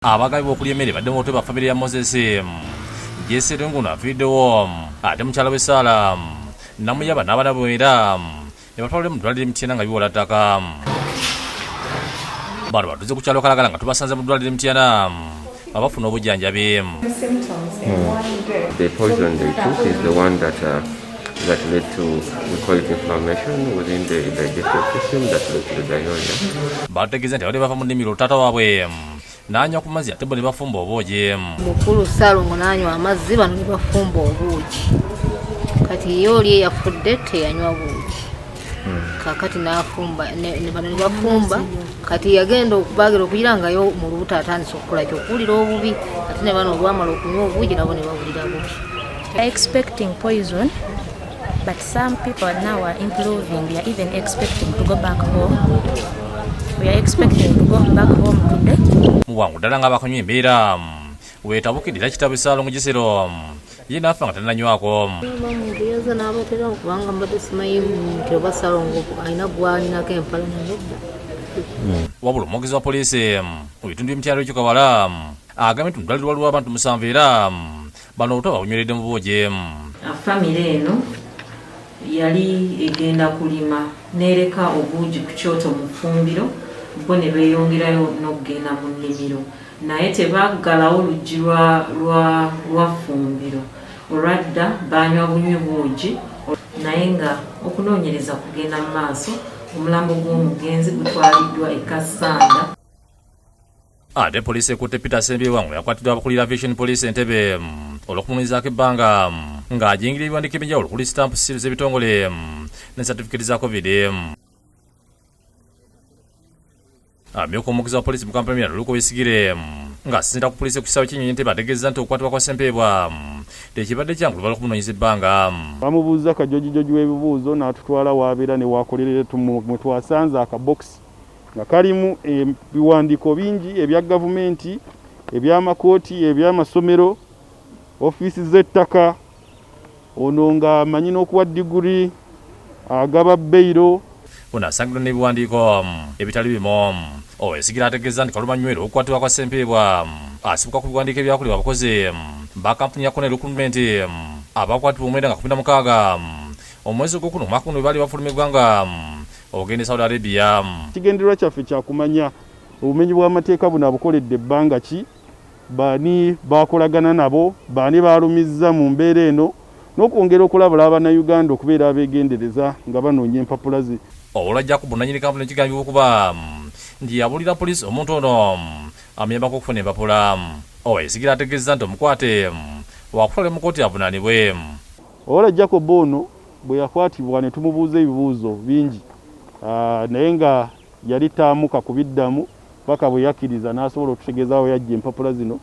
Abagabi b'okulya emmere badde mu hoteeri ba famire ya Moses Jesse Lungu afiriddewo ate mukyala w'essaala Namuyaba n'abaana bwera ne batwalira mu ddwaliro Mityana nga biwola ttaka. Bano batuze ku kyalo Kalagala nga tubasanze mu ddwaliro Mityana abafuna obujjanjabi. The poison they took is the one that led to, we call it inflammation within the digestive system that led to the diarrhea. Bategeeza nti abadde bava mu nnimiro taata waabwe n'anywa ku mazzi ate bo ne bafumba obwogi. Mukulu Ssaalongo n'anywa amazzi bano ne bafumba obwogi. Kati ye oli eyafudde teyanywa bwogi. Kakati n'afumba ne bano ne bafumba kati yagenda okubaagira okuyirangayo mu lubuto atandise okukola ky'okuwulira obubi ate ne bano olwamala okunywa obwogi nabo ne bawulira bubi. Expecting poison, but some people now are improving. We are even expecting to go back home. We are expecting to go back home today. Muwangu ddala ng'abakanywa embeera weetabukirira kitabo Ssaalongo Gisero ye n'afa nga tannanywako. Omuntu yaza n'abatera okubanga mbadde simanyi nti oba Ssaalongo alina gw'alinako empala nedda. Wabula omwogezi wa poliisi mu bitundu by'emityalo Kikawala agambye nti ddwaliro waliwo abantu 7 era bano obutwa babunyweredde mu bwogi. Famire eno yali egenda kulima nereka obuugi ku kyoto mu ffumbiro bo ne beeyongerayo n'okugenda mu nnimiro naye tebaggalawo oluggi lwa ffumbiro olwadda banywa bunywi buugi naye nga okunoonyereza kugenda mu maaso omulambo gw'omugenzi gutwaliddwa e Kassanda. Ate poliisi ekutte Peter Sembyewangu yakwatiddwa abakulira Aviation Police Entebbe olw'okumulizaako ebbanga ng'ajingira ebiwandiiko eby'enjawulo kuli stamp seals z'ebitongole ne certificate za COVID. Amyuka omwogezi wa poliisi mu Kampala Luko Besigire ng'asinziira ku poliisi ku kisaawe ky'Ennyonyi Entebbe ategeeza nti okukwatibwa kwa Sembyewa tekibadde kyangu lubalwa okumunoonyeza ebbanga. Bamubuuza kajojijoji w'ebibuuzo n'atutwala w'abeera ne waakolerera mwe twasanze akabokisi nga kalimu ebiwandiiko bingi ebya gavumenti, eby'amakooti, eby'amasomero, ofiisi z'ettaka, ono ng'amanyi n'okuwa diguri, agaba beyiro. Ono asangidwa n'ebiwandiiko ebitali bimu. Besigire ategeeza nti kalumanywera okukwatibwa kwa Sembyewa asibuka ku biwandiiko ebyakolebwa abakozi ba kampuni ya Cornell Recruitment abakwatibwa omwenda nga 16 omwezi gw'okuna omwaka guno baali bafuluma eggwanga ogenda e Saudi Arabia. Kigendererwa kyaffe kyakumanya obumenyi bw'amateeka buno abukoledde ebbanga ki, baani bakolagana nabo, baani balumizza mu mbeera eno n'okwongera okulabula Abannayuganda okubeera abeegendereza nga banoonya empapula ze. Olwajja ku bunnannyini kampuni ekigambibwa okuba nti yabulira poliisi omuntu ono amuyambako okufuna empapula. Besigire ategeeza nti omukwate wakutwala mu kkooti avunaanibwe. Owola Jacob ono bwe yakwatibwa ne tumubuuza ebibuuzo bingi naye nga yali taamuka kubiddamu paka bwe yakkiriza n'asobola okututegeezaawo yajja empapula zino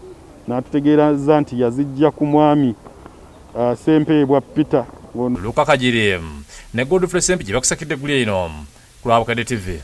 n'atutegeeza nti yazijja ku mwami Ssempeebwa Peter. Luka Kagiri ne Godfrey Sempigi bakusakidde eggulya ino ku Lwabukadde TV.